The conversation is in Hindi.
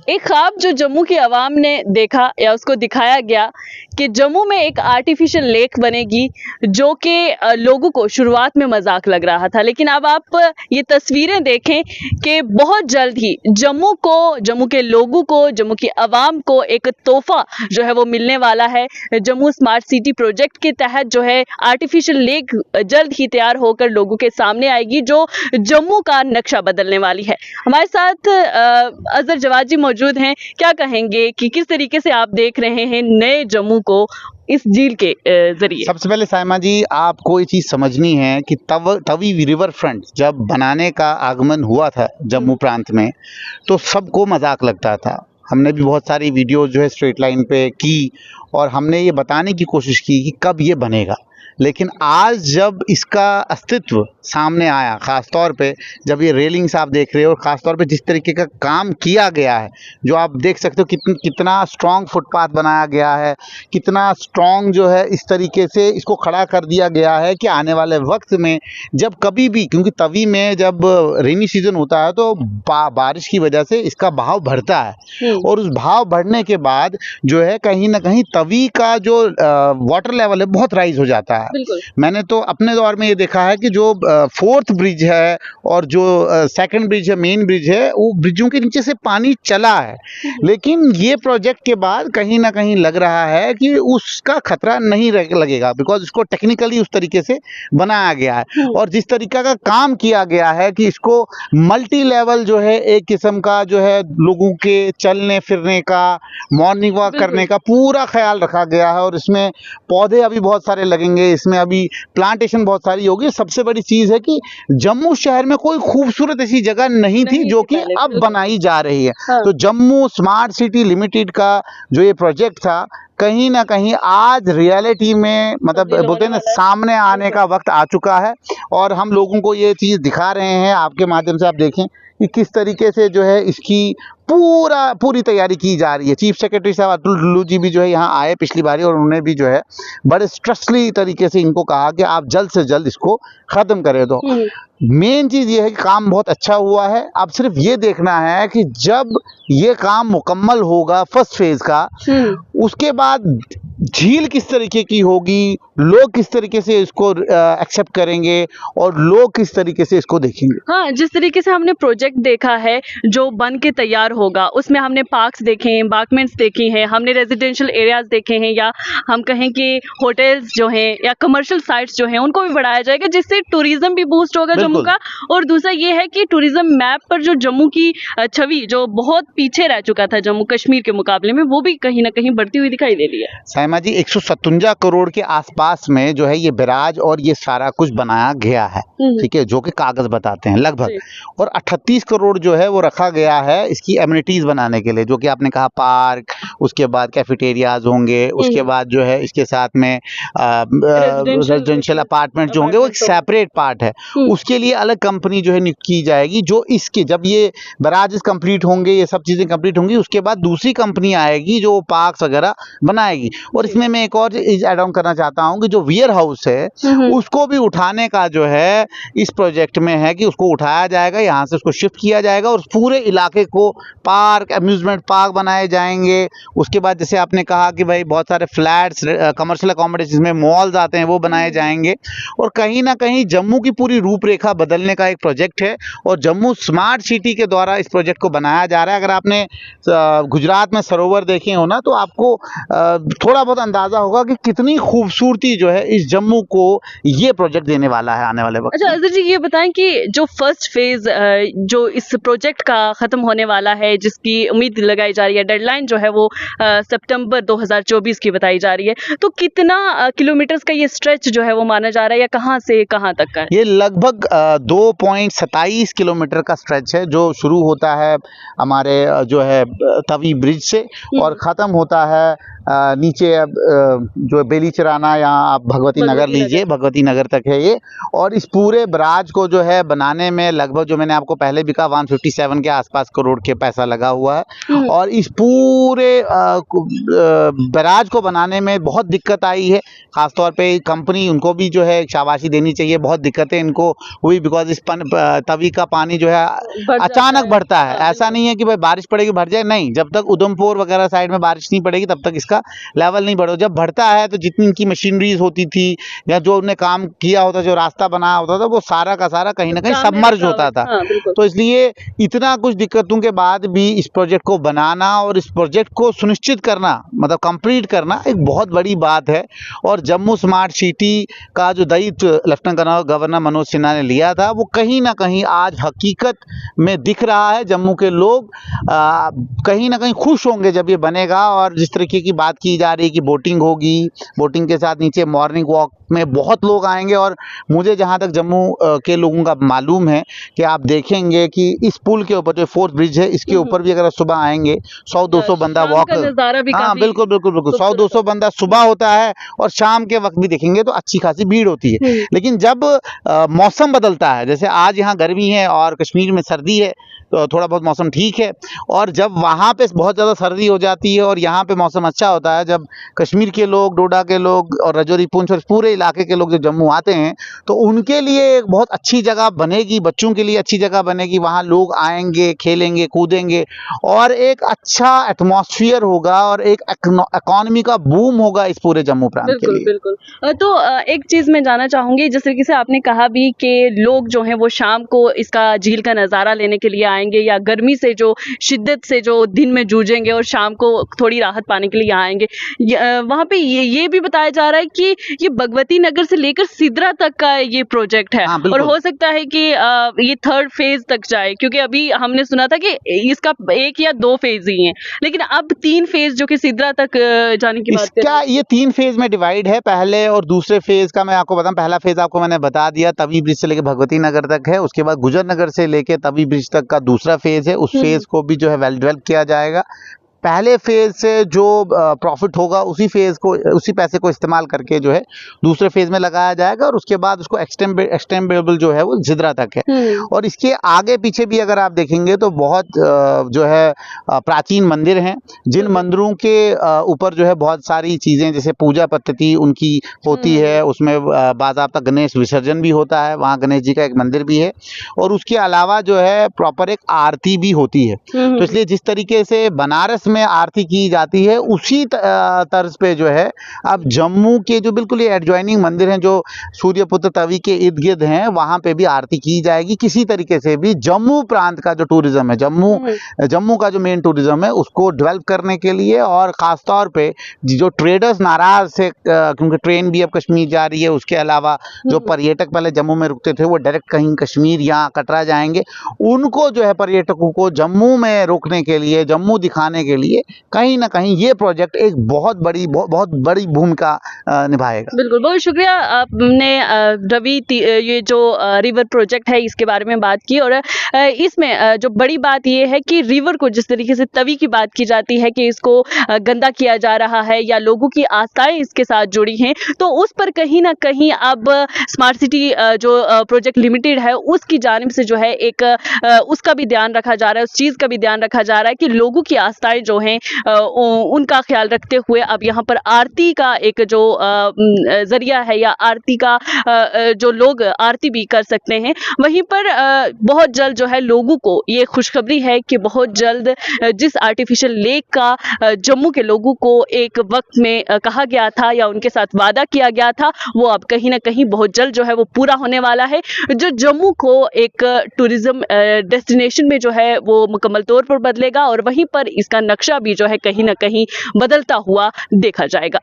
एक ख्वाब जो जम्मू की आवाम ने देखा या उसको दिखाया गया कि जम्मू में एक आर्टिफिशियल लेक बनेगी, जो कि लोगों को शुरुआत में मजाक लग रहा था, लेकिन अब आप ये तस्वीरें देखें कि बहुत जल्द ही जम्मू के लोगों को, जम्मू की आवाम को एक तोहफा जो है वो मिलने वाला है। जम्मू स्मार्ट सिटी प्रोजेक्ट के तहत जो है आर्टिफिशियल लेक जल्द ही तैयार होकर लोगों के सामने आएगी, जो जम्मू का नक्शा बदलने वाली है। हमारे साथ अजहर जवाजी मौजूद हैं। क्या कहेंगे कि किस तरीके से आप देख रहे हैं नए जम्मू को इस झील के जरिए? सबसे पहले साइमा जी, आपको ये चीज़ समझनी है कि तवी रिवर फ्रंट जब बनाने का आगमन हुआ था जम्मू प्रांत में, तो सबको मजाक लगता था। हमने भी बहुत सारी वीडियो जो है स्ट्रेट लाइन पे की और हमने ये बताने की कोशिश की कि कब ये बनेगा। लेकिन आज जब इसका अस्तित्व सामने आया, ख़ास तौर पे जब ये रेलिंग्स आप देख रहे हो और ख़ास तौर पे जिस तरीके का काम किया गया है, जो आप देख सकते हो कितना स्ट्रॉन्ग फुटपाथ बनाया गया है, कितना स्ट्रॉन्ग जो है इस तरीके से इसको खड़ा कर दिया गया है कि आने वाले वक्त में जब कभी भी, क्योंकि तवी में जब रेनी सीजन होता है तो बारिश की वजह से इसका बहाव बढ़ता है और उस बहाव बढ़ने के बाद जो है कहीं ना कहीं तवी का जो वाटर लेवल है बहुत राइज हो जाता है। मैंने तो अपने दौर में ये देखा है कि जो फोर्थ ब्रिज है और जो सेकंड ब्रिज है, मेन ब्रिज है, वो ब्रिजों के नीचे से पानी चला है। लेकिन ये प्रोजेक्ट के बाद कहीं ना कहीं लग रहा है कि उसका खतरा नहीं लगेगा, बिकॉज इसको टेक्निकली उस तरीके से बनाया गया है और जिस तरीका का काम किया गया है कि इसको मल्टी लेवल जो है एक किस्म का जो है लोगों के चलने फिरने का, मॉर्निंग वॉक करने का पूरा ख्याल रखा गया है और इसमें पौधे अभी बहुत सारे लगेंगे, इसमें अभी प्लांटेशन बहुत सारी होगी। सबसे बड़ी चीज है कि जम्मू शहर में कोई खूबसूरत ऐसी जगह नहीं थी जो कि अब बनाई जा रही है। तो जम्मू स्मार्ट सिटी लिमिटेड का जो ये प्रोजेक्ट था, कहीं ना कहीं आज रियलिटी में मतलब बोलते हैं ना, सामने आने का वक्त आ चुका है और हम लोगों को ये चीज़ दिखा रहे हैं। आपके माध्यम से आप देखें कि किस तरीके से जो है इसकी पूरी तैयारी की जा रही है। चीफ सेक्रेटरी साहब अतुल डुल्लू जी भी जो है यहाँ आए पिछली बारी और उन्होंने भी जो है बड़े स्ट्रेसली तरीके से इनको कहा कि आप जल्द से जल्द इसको ख़त्म करें। दो मेन चीज़ ये है कि काम बहुत अच्छा हुआ है। अब सिर्फ ये देखना है कि जब ये काम मुकम्मल होगा फर्स्ट फेज का, उसके बाद झील किस तरीके की होगी, लोग किस तरीके से इसको एक्सेप्ट करेंगे और लोग किस तरीके से इसको देखेंगे। हाँ, जिस तरीके से हमने प्रोजेक्ट देखा है जो बन के तैयार होगा, उसमें हमने पार्क्स देखे हैं, एम्बार्कमेंट्स देखी हैं, हमने रेजिडेंशियल एरियाज देखे हैं, या हम कहें कि होटल्स जो हैं या कमर्शियल साइट्स जो हैं उनको भी बढ़ाया जाएगा, जिससे टूरिज्म भी बूस्ट होगा जम्मू का। और दूसरा ये है कि टूरिज्म मैप पर जो जम्मू की छवि जो बहुत पीछे रह चुका था जम्मू कश्मीर के मुकाबले में, वो भी कहीं ना कहीं बढ़ती हुई दिखाई दे रही है। साइमा जी, 157 करोड़ के आसपास में जो है ये बैराज और ये सारा कुछ बनाया गया है, ठीक है, जो कि कागज बताते हैं लगभग, और 38 करोड़ जो है वो रखा गया है इसकी एमिनिटीज बनाने के लिए, जो कि आपने कहा पार्क, उसके बाद कैफेटेरियाज होंगे, उसके बाद जो है इसके साथ में रेजिडेंशियल अपार्टमेंट जो होंगे वो एक सेपरेट पार्ट है। उसके लिए अलग कंपनी जो है नियुक्त की जाएगी, जो इसके जब ये बैराजेस कंप्लीट होंगे, ये सब चीजें कंप्लीट होंगी, उसके बाद दूसरी कंपनी आएगी जो पार्क्स वगैरह बनाएगी। और इसमें मैं एक और चीज ऐड ऑन करना चाहता हूँ कि जो वियर हाउस है उसको भी उठाने का जो है इस प्रोजेक्ट में है कि उसको उठाया जाएगा, यहाँ से उसको शिफ्ट किया जाएगा और पूरे इलाके को पार्क, अम्यूजमेंट पार्क बनाए जाएंगे। उसके बाद जैसे आपने कहा कि भाई बहुत सारे फ्लैट्स, कमर्शियल अकोमोडेशन जिसमें मॉल्स आते हैं वो बनाए जाएंगे और कहीं ना कहीं जम्मू की पूरी रूपरेखा बदलने का एक प्रोजेक्ट है और जम्मू स्मार्ट सिटी के द्वारा इस प्रोजेक्ट को बनाया जा रहा है। अगर आपने गुजरात में सरोवर देखे हो ना, तो आपको थोड़ा बहुत अंदाजा होगा कि कितनी खूबसूरती जो है इस जम्मू को ये प्रोजेक्ट देने वाला है आने वाले वक्त। अच्छा अजहर जी, ये बताएं कि जो फर्स्ट फेज जो इस प्रोजेक्ट का खत्म होने वाला है, जिसकी उम्मीद लगाई जा रही है, डेडलाइन जो है वो सितंबर 2024 की बताई जा रही है, तो कितना किलोमीटर्स का ये स्ट्रेच जो है वो माना जा रहा है या कहाँ से कहाँ तक का है? ये लगभग 2.27 किलोमीटर का स्ट्रेच है, जो शुरू होता है हमारे जो है तवी ब्रिज से और ख़त्म होता है नीचे जो बेली चराना या यहाँ आप भगवती नगर भगवती लीजिए, भगवती नगर तक है ये। और इस पूरे बराज को जो है बनाने में लगभग, जो मैंने आपको पहले भी कहा, 157 के आसपास करोड़ के पैसा लगा हुआ है। और इस पूरे बराज को बनाने में बहुत दिक्कत आई है, खासतौर पे कंपनी, उनको भी जो है शाबाशी देनी चाहिए। बहुत दिक्कतें इनको हुई, बिकॉज इस तवी का पानी जो है अचानक बढ़ता है। ऐसा नहीं है कि भाई बारिश पड़ेगी भर जाए, नहीं, जब तक उधमपुर वगैरह साइड में बारिश नहीं पड़ेगी तब तक इसका लेवल नहीं बढ़ो। जब बढ़ता है तो जितनी इनकी मशीनरीज होती थी या जो उन्होंने काम किया होता, जो रास्ता बनाया होता था, वो सारा का सारा कहीं ना कहीं सबमर्ज होता था। तो इसलिए इतना कुछ दिक्कतों के बाद भी इस प्रोजेक्ट को बनाना और इस प्रोजेक्ट को सुनिश्चित करना, मतलब कंप्लीट करना, एक बहुत बड़ी बात है। और जम्मू स्मार्ट सिटी का जो दायित्व लेफ्टिनेंट गवर्नर मनोज सिन्हा ने लिया था, वो कहीं ना कहीं आज हकीकत में दिख रहा है। जम्मू के लोग कहीं ना कहीं खुश होंगे जब ये बनेगा। और जिस तरीके की बात की जा रही है कि बोटिंग होगी, बोटिंग के साथ नीचे मॉर्निंग वॉक में बहुत लोग आएंगे। और मुझे जहाँ तक जम्मू के लोगों का मालूम है कि आप देखेंगे कि इस पुल के ऊपर जो 4th ब्रिज है, इसके ऊपर भी अगर सुबह आएंगे 100-200 बंदा वॉक, हाँ बिल्कुल बिल्कुल बिल्कुल, 100-200 बंदा सुबह होता है। और शाम के वक्त भी देखेंगे तो अच्छी खासी भीड़ होती है। लेकिन जब मौसम बदलता है, जैसे आज यहाँ गर्मी है और कश्मीर में सर्दी है, तो थोड़ा बहुत मौसम ठीक है। और जब वहाँ पे बहुत ज़्यादा सर्दी हो जाती है और यहाँ पे मौसम अच्छा होता है, जब कश्मीर के लोग, डोडा के लोग और राजौरी, पुंछ और पूरे इलाके के लोग जब जम्मू आते हैं, तो उनके लिए एक बहुत अच्छी जगह बनेगी, बच्चों के लिए अच्छी जगह बनेगी। वहाँ लोग आएंगे, खेलेंगे, कूदेंगे और एक अच्छा एटमॉस्फेयर होगा और एक इकोनॉमी का बूम होगा इस पूरे जम्मू प्रांत के लिए। बिल्कुल। तो एक चीज़ मैं जानना चाहूँगी, जिस तरीके से आपने कहा भी कि लोग जो हैं वो शाम को इसका झील का नज़ारा लेने के लिए आएंगे, या गर्मी से जो शिद्दत से जो दिन में जूझेंगे और शाम को थोड़ी राहत पाने के लिए आएंगे। वहाँ पे ये भी बताया जा रहा है कि ये भगवती नगर से लेकर सिद्रा तक का ये प्रोजेक्ट है। हाँ, और हो सकता है कि ये 3rd फेज तक जाए, क्योंकि अभी हमने सुना था कि इसका 1 या 2 फेज ही हैं, लेकिन अब 3 फेज जो कि सिद्रा तक जाने की बात कर रहे हैं। ये 3 फेज में डिवाइड है। पहले और दूसरे फेज का मैं आपको बताऊं। पहला फेज आपको मैंने बता दिया, तवी ब्रिज से लेकर भगवती नगर तक है। उसके बाद गुजर नगर से लेकर तवी ब्रिज तक का दूसरा फेज है। उस फेज को भी जो है वेल डेवलप किया जाएगा। पहले फेज से जो प्रॉफिट होगा उसी पैसे को इस्तेमाल करके जो है दूसरे फेज में लगाया जाएगा। और उसके बाद उसको एक्सटेंडेबल जो है वो सिद्रा तक है। और इसके आगे पीछे भी अगर आप देखेंगे तो बहुत जो है प्राचीन मंदिर हैं, जिन मंदिरों के ऊपर जो है बहुत सारी चीज़ें, जैसे पूजा पद्धति उनकी होती है। उसमें बाज़ाब्ता गणेश विसर्जन भी होता है, वहाँ गणेश जी का एक मंदिर भी है। और उसके अलावा जो है प्रॉपर एक आरती भी होती है। तो इसलिए जिस तरीके से बनारस में आरती की जाती है, उसी तर्ज पे जो है अब जम्मू के जो बिल्कुल ये एडजॉइनिंग मंदिर हैं, जो सूर्यपुत्र तवी के इर्द गिर्द हैं, वहां पे भी आरती की जाएगी। किसी तरीके से भी जम्मू प्रांत का जो टूरिज्म है, जम्मू का जो मेन टूरिज्म है, उसको डेवलप करने के लिए, और खास तौर पे जो ट्रेडर्स नाराज थे, क्योंकि ट्रेन भी अब कश्मीर जा रही है, उसके अलावा जो पर्यटक पहले जम्मू में रुकते थे वो डायरेक्ट कहीं कश्मीर या कटरा जाएंगे, उनको जो है पर्यटकों को जम्मू में रोकने के लिए, जम्मू दिखाने के लिए कहीं ना कहीं ये प्रोजेक्ट एक बहुत बड़ी भूमिका निभाएगा। बिल्कुल, बहुत शुक्रिया आपने रवि, ये जो रिवर प्रोजेक्ट है इसके बारे में बात की। और इसमें जो बड़ी बात ये है कि रिवर को जिस तरीके से तवी की बात की जाती है कि इसको गंदा किया जा रहा है या लोगों की आस्थाएं इसके साथ जुड़ी हैं, तो उस पर कहीं ना कहीं अब स्मार्ट सिटी जो प्रोजेक्ट लिमिटेड है उसकी जानिब से जो है एक उसका भी ध्यान रखा जा रहा है, उस चीज़ का भी ध्यान रखा जा रहा है कि लोगों की आस्थाएं जो हैं उनका ख्याल रखते हुए अब यहाँ पर आरती का एक जो जरिया है, या आरती का जो लोग आरती भी कर सकते हैं। वहीं पर बहुत जल्द जो है लोगों को ये खुशखबरी है कि बहुत जल्द जिस आर्टिफिशियल लेक का जम्मू के लोगों को एक वक्त में कहा गया था या उनके साथ वादा किया गया था, वो अब कहीं ना कहीं बहुत जल्द जो है वो पूरा होने वाला है, जो जम्मू को एक टूरिज्म डेस्टिनेशन में जो है वो मुकम्मल तौर पर बदलेगा। और वहीं पर इसका नक्शा भी जो है कहीं ना कहीं बदलता हुआ देखा जाएगा।